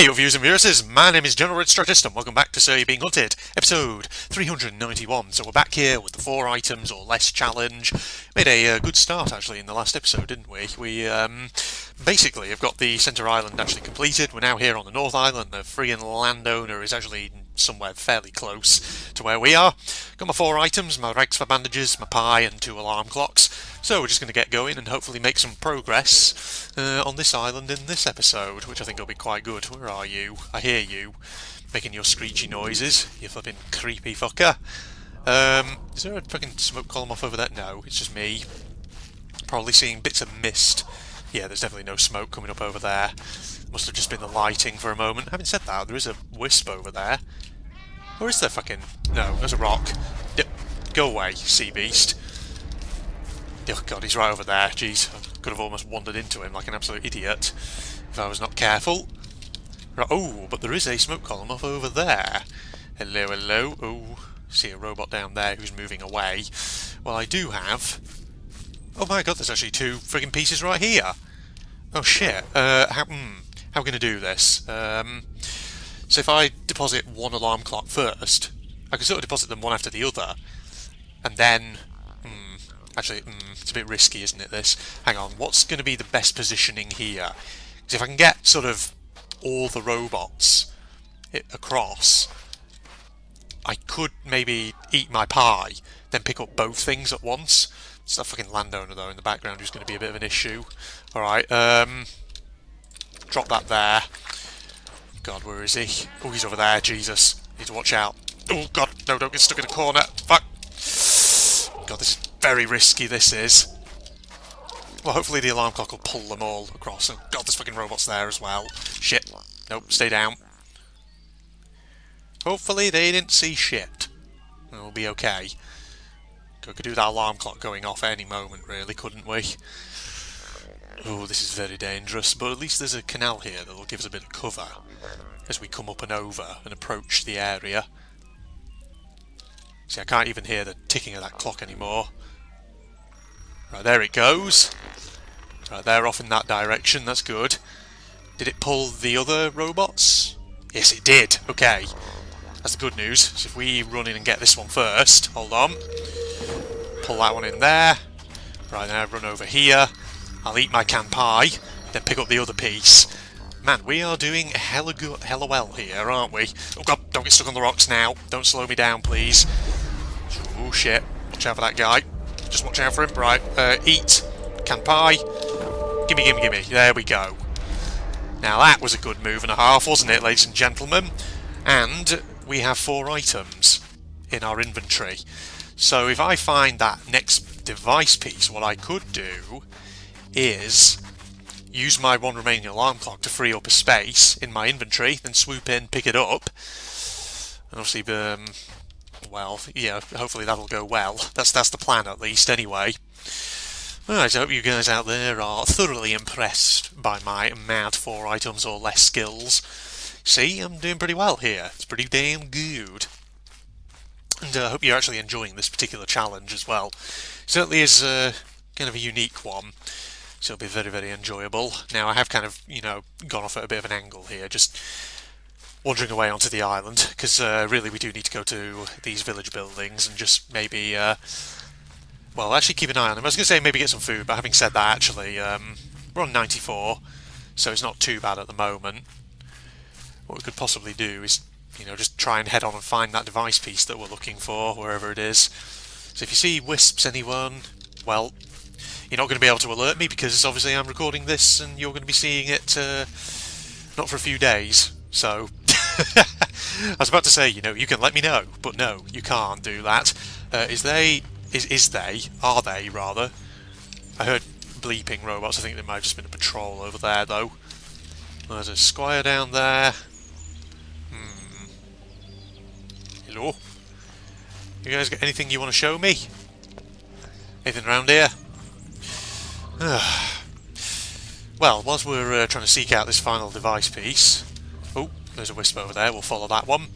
Hey, your viewers and viewers, my name is General Red Strategist and welcome back to So You're Being Hunted, episode 391. So we're back here with the 4 items or less challenge. Made a good start actually in the last episode, didn't we? We basically have got the centre island actually completed. We're now here on the North Island. The friggin' landowner is actually somewhere fairly close to where we are. Got my 4 items, my rags for bandages, my pie and 2 alarm clocks. So we're just going to get going and hopefully make some progress on this island in this episode, which I think will be quite good. Where are you? I hear you making your screechy noises, you flipping creepy fucker. Is there a fucking smoke column off over there? No, it's just me. Probably seeing bits of mist. Yeah, there's definitely no smoke coming up over there. Must have just been the lighting for a moment. Having said that, there is a wisp over there. Or is there fucking... No, there's a rock. Go away, sea beast. Oh god, he's right over there. Jeez, I could have almost wandered into him like an absolute idiot if I was not careful. Right, oh, but there is a smoke column off over there. Hello, hello. Oh, see a robot down there who's moving away. Well, I do have... Oh my god, there's actually 2 friggin' pieces right here. Oh shit. How can I do this? So if I deposit 1 alarm clock first, I can sort of deposit them one after the other, and then... Actually, it's a bit risky, isn't it, this? Hang on, what's going to be the best positioning here? Because if I can get sort of all the robots across, I could maybe eat my pie, then pick up both things at once. It's that fucking landowner, though, in the background who's going to be a bit of an issue. Alright, drop that there. God, where is he? Oh, he's over there, Jesus. Need to watch out. Oh, God, no, don't get stuck in a corner. Fuck. God, this is very risky, this is. Well, hopefully the alarm clock will pull them all across. Oh god, there's fucking robots there as well. Shit. Nope, stay down. Hopefully they didn't see shit. We'll be okay. We could do that alarm clock going off any moment, really, couldn't we? Oh, this is very dangerous, but at least there's a canal here that'll give us a bit of cover as we come up and over and approach the area. See, I can't even hear the ticking of that clock anymore. Right, there it goes. Right, they're off in that direction, that's good. Did it pull the other robots? Yes, it did. Okay. That's the good news. So if we run in and get this one first, hold on. Pull that one in there. Right, now run over here. I'll eat my canned pie, then pick up the other piece. Man, we are doing hella well here, aren't we? Oh god, don't get stuck on the rocks now. Don't slow me down, please. Oh shit. Watch out for that guy. Just watch out for him. Right, eat. Canned pie. Gimme, gimme, gimme. There we go. Now that was a good move and a half, wasn't it, ladies and gentlemen? And we have 4 items in our inventory. So if I find that next device piece, what I could do is use my 1 remaining alarm clock to free up a space in my inventory, then swoop in, pick it up, and obviously, well, yeah, hopefully that'll go well. That's the plan, at least, anyway. Alright, I hope you guys out there are thoroughly impressed by my mad 4 items or less skills. See, I'm doing pretty well here. It's pretty damn good. And I hope you're actually enjoying this particular challenge as well. Certainly is kind of a unique one. So it'll be very, very enjoyable. Now, I have kind of, gone off at a bit of an angle here, just wandering away onto the island, because really we do need to go to these village buildings and just maybe, well, actually keep an eye on them. I was going to say maybe get some food, but having said that, actually, we're on 94, so it's not too bad at the moment. What we could possibly do is, just try and head on and find that device piece that we're looking for, wherever it is. So if you see wisps, anyone, well... You're not going to be able to alert me because obviously I'm recording this and you're going to be seeing it not for a few days. So I was about to say, you can let me know, but no, you can't do that. Are they rather? I heard bleeping robots. I think there might have just been a patrol over there though. There's a squire down there. Hello? You guys got anything you want to show me? Anything around here? Well, whilst we're trying to seek out this final device piece... Oh, there's a wisp over there, we'll follow that one.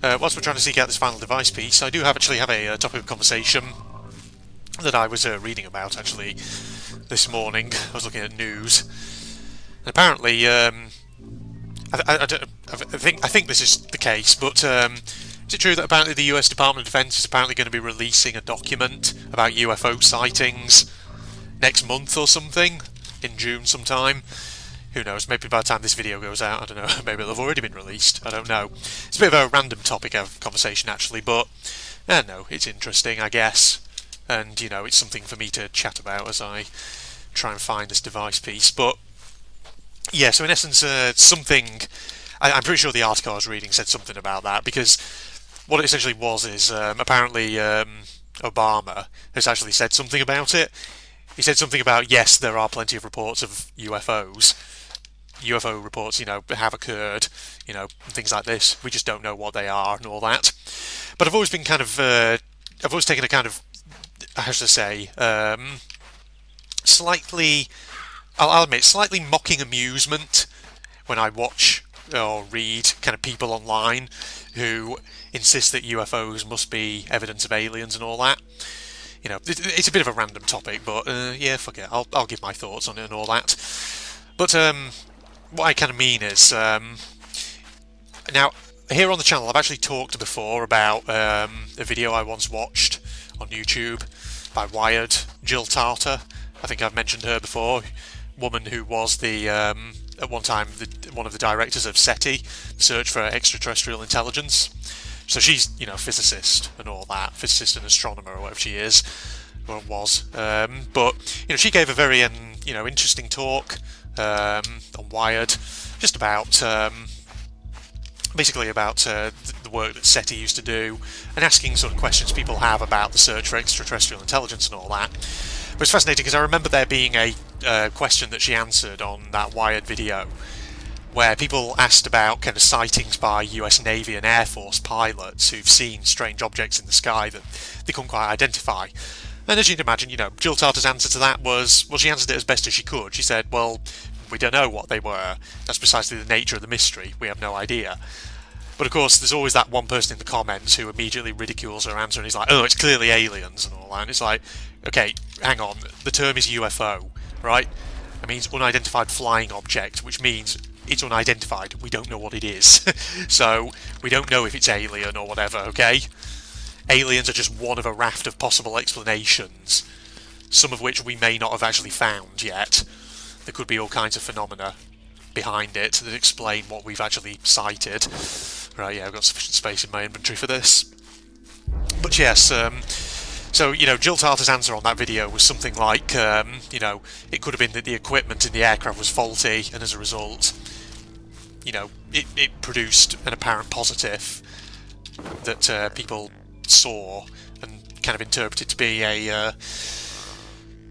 Whilst we're trying to seek out this final device piece, I do actually have a topic of conversation that I was reading about, actually, this morning. I was looking at news. And apparently, I think this is the case, but is it true that apparently the US Department of Defense is apparently going to be releasing a document about UFO sightings next month or something? In June sometime? Who knows, maybe by the time this video goes out, I don't know, maybe it'll have already been released, I don't know. It's a bit of a random topic of conversation actually, but I don't know, it's interesting I guess. And, you know, it's something for me to chat about as I try and find this device piece. But, yeah, so in essence, something... I'm pretty sure the article I was reading said something about that, because what it essentially was is, apparently Obama has actually said something about it. He said something about, yes, there are plenty of reports of UFOs. UFO reports, you know, have occurred, you know, things like this. We just don't know what they are and all that. But I've always been kind of... I've always taken a kind of... how should I say, slightly, I'll admit, slightly mocking amusement when I watch or read kind of people online who insist that UFOs must be evidence of aliens and all that. You know, it's a bit of a random topic, but yeah, fuck it, I'll give my thoughts on it and all that. But what I kind of mean is, now, here on the channel I've actually talked before about a video I once watched on YouTube by Wired, Jill Tarter. I think I've mentioned her before. Woman who was the at one time one of the directors of SETI, Search for Extraterrestrial Intelligence. So she's, you know, physicist and all that, physicist and astronomer or whatever she is, or was. But you know, she gave a very you know, interesting talk on Wired, just about basically about the work that SETI used to do, and asking sort of questions people have about the search for extraterrestrial intelligence and all that. But it's fascinating because I remember there being a question that she answered on that Wired video, where people asked about kind of sightings by US Navy and Air Force pilots who've seen strange objects in the sky that they couldn't quite identify. And as you'd imagine, you know, Jill Tarter's answer to that was, well, she answered it as best as she could. She said, well, we don't know what they were. That's precisely the nature of the mystery. We have no idea. But of course, there's always that one person in the comments who immediately ridicules her answer and is like, oh, it's clearly aliens and all that. And it's like, okay, hang on, the term is UFO, right? It means unidentified flying object, which means it's unidentified. We don't know what it is. So, we don't know if it's alien or whatever, okay? Aliens are just one of a raft of possible explanations, some of which we may not have actually found yet. There could be all kinds of phenomena behind it that explain what we've actually cited. Right, yeah, I've got sufficient space in my inventory for this. But yes, so, you know, Jill Tarter's answer on that video was something like, you know, it could have been that the equipment in the aircraft was faulty, and as a result, you know, it produced an apparent positive that people saw and kind of interpreted to be a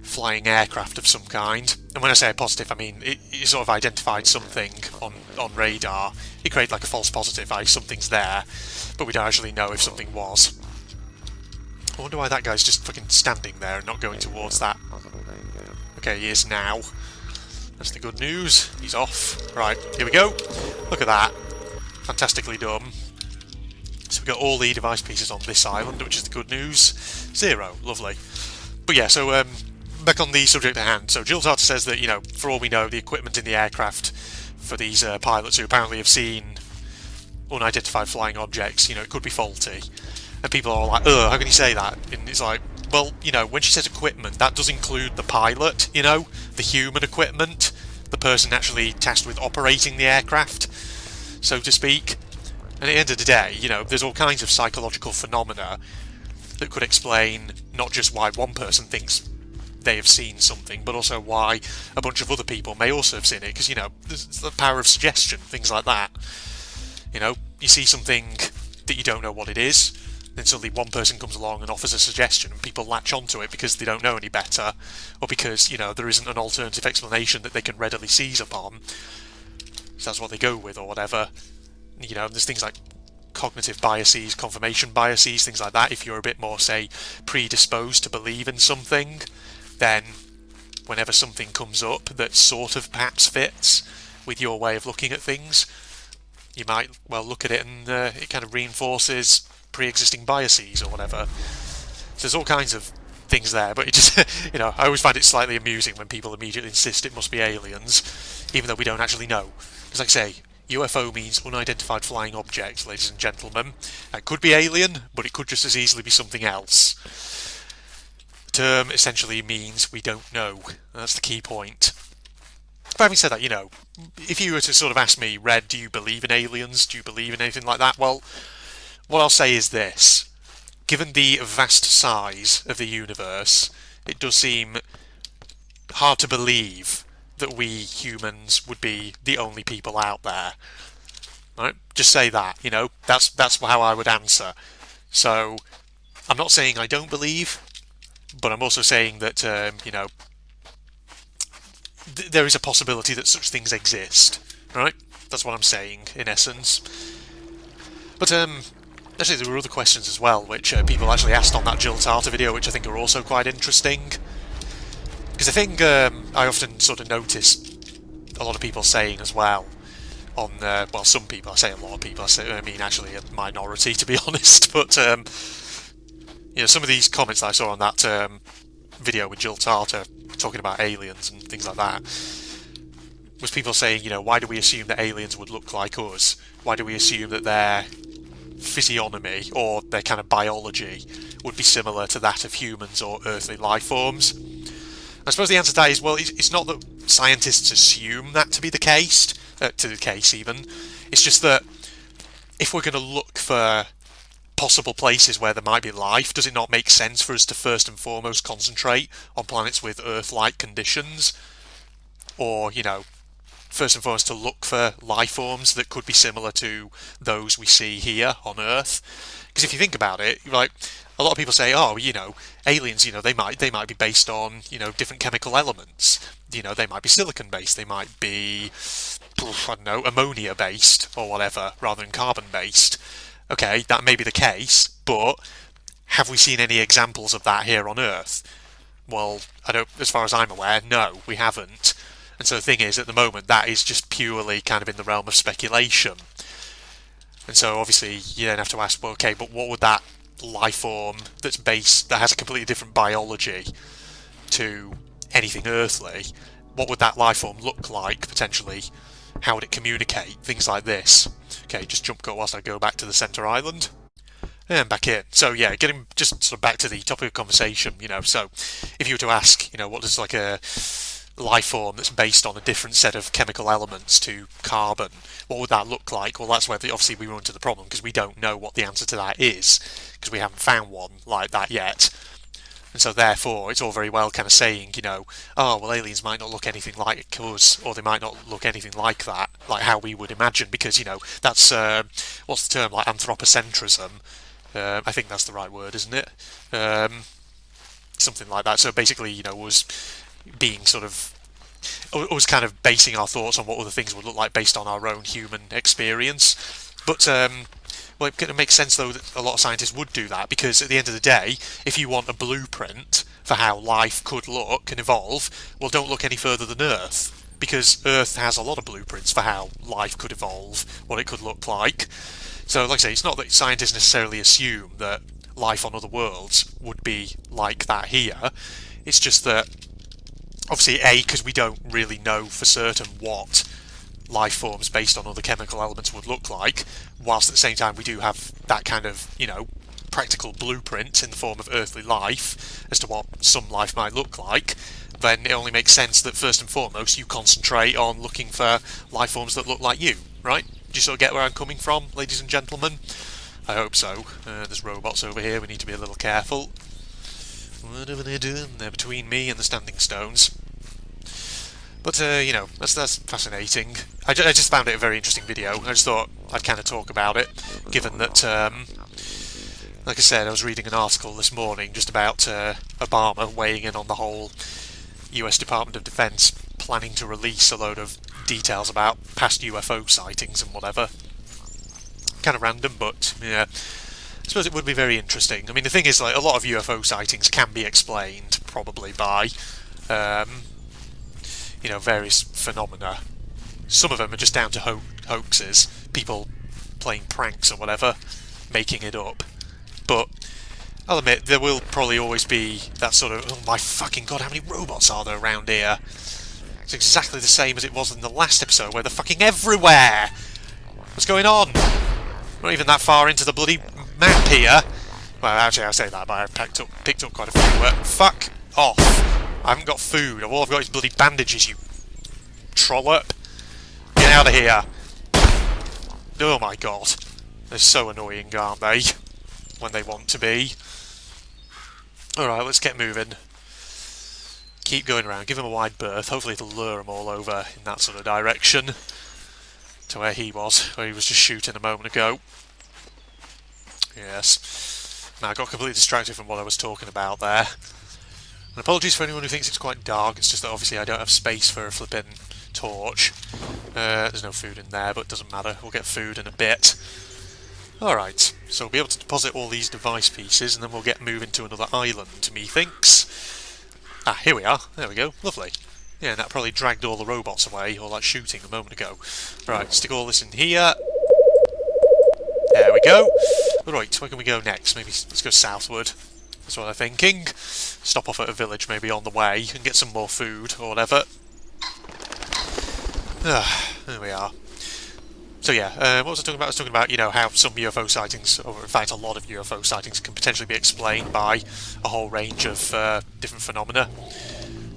flying aircraft of some kind. And when I say a positive, I mean it sort of identified something on radar. It created like a false positive, i.e. something's there, but we don't actually know if something was. I wonder why that guy's just fucking standing there and not going towards that. Okay, he is now. That's the good news. He's off. Right, here we go. Look at that. Fantastically done. So we've got all the device pieces on this island, which is the good news. 0. Lovely. But yeah, so back on the subject at hand. So Jill Tarter says that, you know, for all we know, the equipment in the aircraft for these pilots who apparently have seen unidentified flying objects, you know, it could be faulty. And people are like, ugh, how can you say that? And it's like, well, you know, when she says equipment, that does include the pilot, you know, the human equipment, the person actually tasked with operating the aircraft, so to speak. And at the end of the day, you know, there's all kinds of psychological phenomena that could explain not just why one person thinks they have seen something, but also why a bunch of other people may also have seen it, because, you know, there's the power of suggestion, things like that. You know, you see something that you don't know what it is, then suddenly one person comes along and offers a suggestion and people latch onto it because they don't know any better, or because, you know, there isn't an alternative explanation that they can readily seize upon, so that's what they go with or whatever. You know, there's things like cognitive biases, confirmation biases, things like that. If you're a bit more, say, predisposed to believe in something, then whenever something comes up that sort of perhaps fits with your way of looking at things, you might, well, look at it and it kind of reinforces pre-existing biases or whatever. So there's all kinds of things there, but it just, you know, I always find it slightly amusing when people immediately insist it must be aliens, even though we don't actually know. Because like I say, UFO means unidentified flying object, ladies and gentlemen. It could be alien, but it could just as easily be something else. The term essentially means we don't know. That's the key point. But having said that, if you were to sort of ask me, Red, do you believe in aliens? Do you believe in anything like that? Well, what I'll say is this. Given the vast size of the universe, it does seem hard to believe that we humans would be the only people out there. Right? Just say that, that's how I would answer. So, I'm not saying I don't believe, but I'm also saying that, there is a possibility that such things exist. Right? That's what I'm saying, in essence. But, actually, there were other questions as well, which people actually asked on that Jill Tarter video, which I think are also quite interesting. Because I think I often sort of notice a lot of people saying as well, some people, I say a lot of people, I mean actually a minority to be honest, but some of these comments that I saw on that video with Jill Tarter talking about aliens and things like that, was people saying, why do we assume that aliens would look like us? Why do we assume that their physiognomy or their kind of biology would be similar to that of humans or earthly life forms? I suppose the answer to that is, well, it's not that scientists assume that to be the case, even. It's just that if we're going to look for possible places where there might be life, does it not make sense for us to first and foremost concentrate on planets with Earth-like conditions? Or, first and foremost to look for life forms that could be similar to those we see here on Earth? Because if you think about it, like, a lot of people say, aliens, they might be based on, different chemical elements. They might be silicon-based, they might be, ammonia-based or whatever, rather than carbon-based. Okay, that may be the case, but have we seen any examples of that here on Earth? Well, as far as I'm aware, no, we haven't. And so the thing is, at the moment, that is just purely kind of in the realm of speculation. And so obviously you then have to ask, well, okay, but what would that life form that has a completely different biology to anything earthly, what would that life form look like potentially? How would it communicate? Things like this. Okay, just jump cut whilst I go back to the centre island. And back in. So yeah, getting just sort of back to the topic of conversation, so if you were to ask, what does like a life form that's based on a different set of chemical elements to carbon, what would that look like? Well, that's where obviously we run into the problem, because we don't know what the answer to that is, because we haven't found one like that yet. And so therefore it's all very well kind of saying, aliens might not look anything like us, or they might not look anything like that, like how we would imagine, because that's what's the term, like anthropocentrism. I think that's the right word, isn't it? Something like that. So basically, was being sort of, us kind of basing our thoughts on what other things would look like based on our own human experience. But well, it makes sense though that a lot of scientists would do that, because at the end of the day, if you want a blueprint for how life could look and evolve, well, don't look any further than Earth, because Earth has a lot of blueprints for how life could evolve, what it could look like. So, like I say, it's not that scientists necessarily assume that life on other worlds would be like that here. It's just that, obviously, because we don't really know for certain what life forms based on other chemical elements would look like, whilst at the same time we do have that kind of, practical blueprint in the form of earthly life as to what some life might look like, then it only makes sense that first and foremost you concentrate on looking for life forms that look like you, right? Do you sort of get where I'm coming from, ladies and gentlemen? I hope so. There's robots over here, we need to be a little careful. Whatever they're doing, they're between me and the standing stones. But, that's fascinating. I just found it a very interesting video. I just thought I'd kind of talk about it, given that, like I said, I was reading an article this morning just about Obama weighing in on the whole US Department of Defense planning to release a load of details about past UFO sightings and whatever. Kind of random, but, yeah. I suppose it would be very interesting. I mean, the thing is, like, a lot of UFO sightings can be explained, probably, by various phenomena. Some of them are just down to hoaxes, people playing pranks or whatever, making it up. But I'll admit, there will probably always be that sort of, oh my fucking god, how many robots are there around here? It's exactly the same as it was in the last episode, where they're fucking everywhere! What's going on? Not even that far into the bloody map here. Well, actually, I say that, but I picked up quite a few. Fuck off. I haven't got food. All I've got is bloody bandages, you trollop. Get out of here. Oh my god. They're so annoying, aren't they? When they want to be. Alright, let's get moving. Keep going around. Give him a wide berth. Hopefully it'll lure them all over in that sort of direction. To where he was just shooting a moment ago. Yes. Now, I got completely distracted from what I was talking about there. And apologies for anyone who thinks it's quite dark. It's just that obviously I don't have space for a flipping torch. There's no food in there, but it doesn't matter. We'll get food in a bit. Alright, so we'll be able to deposit all these device pieces and then we'll get moving to another island, methinks. Ah, here we are. There we go. Lovely. Yeah, and that probably dragged all the robots away, all that shooting a moment ago. Right, stick all this in here. There we go. Right, where can we go next? Maybe let's go southward. That's what I'm thinking. Stop off at a village maybe on the way and get some more food or whatever. There we are. So yeah, what was I talking about? I was talking about, you know, how some UFO sightings, or in fact a lot of UFO sightings, can potentially be explained by a whole range of different phenomena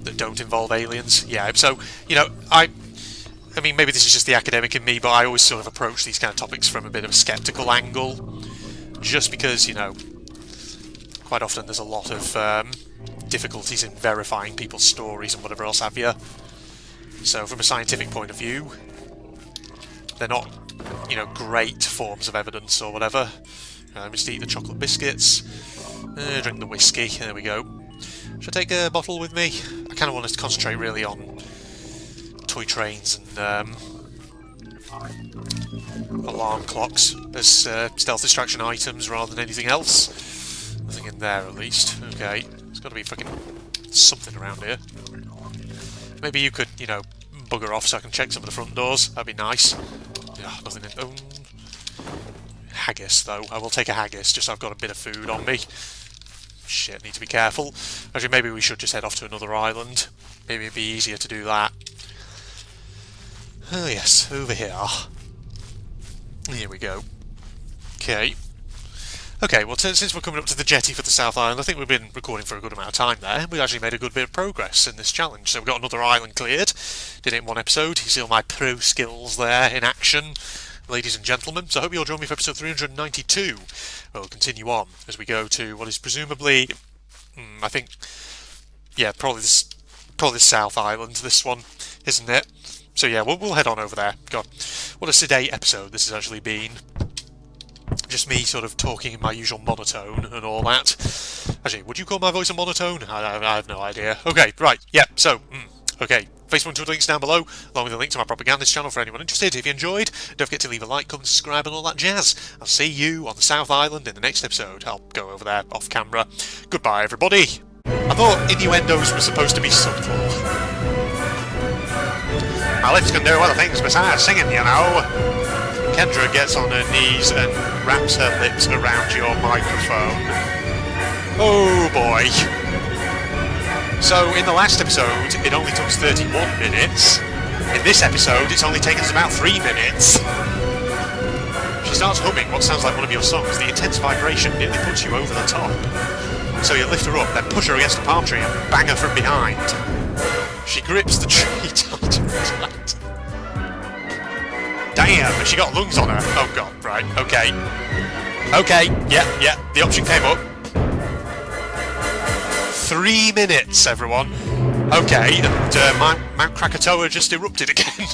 that don't involve aliens. Yeah, so, you know, I mean, maybe this is just the academic in me, but I always sort of approach these kind of topics from a bit of a skeptical angle, just because, you know, quite often there's a lot of difficulties in verifying people's stories and whatever else have you. So from a scientific point of view, they're not, you know, great forms of evidence or whatever. Just eat the chocolate biscuits, drink the whiskey, there we go. Should I take a bottle with me? I kind of want to concentrate really on toy trains and alarm clocks as stealth distraction items rather than anything else. Nothing in there at least. Okay, there's got to be fucking something around here. Maybe you could, you know, bugger off so I can check some of the front doors. That'd be nice. Yeah, nothing in... Oh. Haggis, though. I will take a haggis, just so I've got a bit of food on me. Shit, need to be careful. Actually, maybe we should just head off to another island. Maybe it'd be easier to do that. Oh, yes, over here. Here we go. Okay. Okay, well, since we're coming up to the jetty for the South Island, I think we've been recording for a good amount of time there. We've actually made a good bit of progress in this challenge. So we've got another island cleared. Did it in one episode. You see all my pro skills there in action, ladies and gentlemen. So I hope you'll join me for episode 392. We'll continue on as we go to what is presumably, I think, yeah, probably the South Island, this one, isn't it? So yeah, we'll head on over there. God, what a sedate episode this has actually been. Just me sort of talking in my usual monotone and all that. Actually, would you call my voice a monotone? I have no idea. Okay, right, yep, so, okay. Facebook and Twitter links down below, along with a link to my propagandist channel for anyone interested. If you enjoyed, don't forget to leave a like, comment, subscribe and all that jazz. I'll see you on the South Island in the next episode. I'll go over there off camera. Goodbye, everybody. I thought innuendos were supposed to be subtle. My lips can do other things besides singing, you know. Kendra gets on her knees and wraps her lips around your microphone. Oh boy. So in the last episode it only took us 31 minutes. In this episode it's only taken us about 3 minutes. She starts humming what sounds like one of your songs. The intense vibration nearly puts you over the top. So you lift her up, then push her against a palm tree and bang her from behind. She grips the tree tighter and tighter. Damn, she got lungs on her. Oh god, right, okay. Okay, yeah, the option came up. 3 minutes, everyone. Okay, and Mount Krakatoa just erupted again.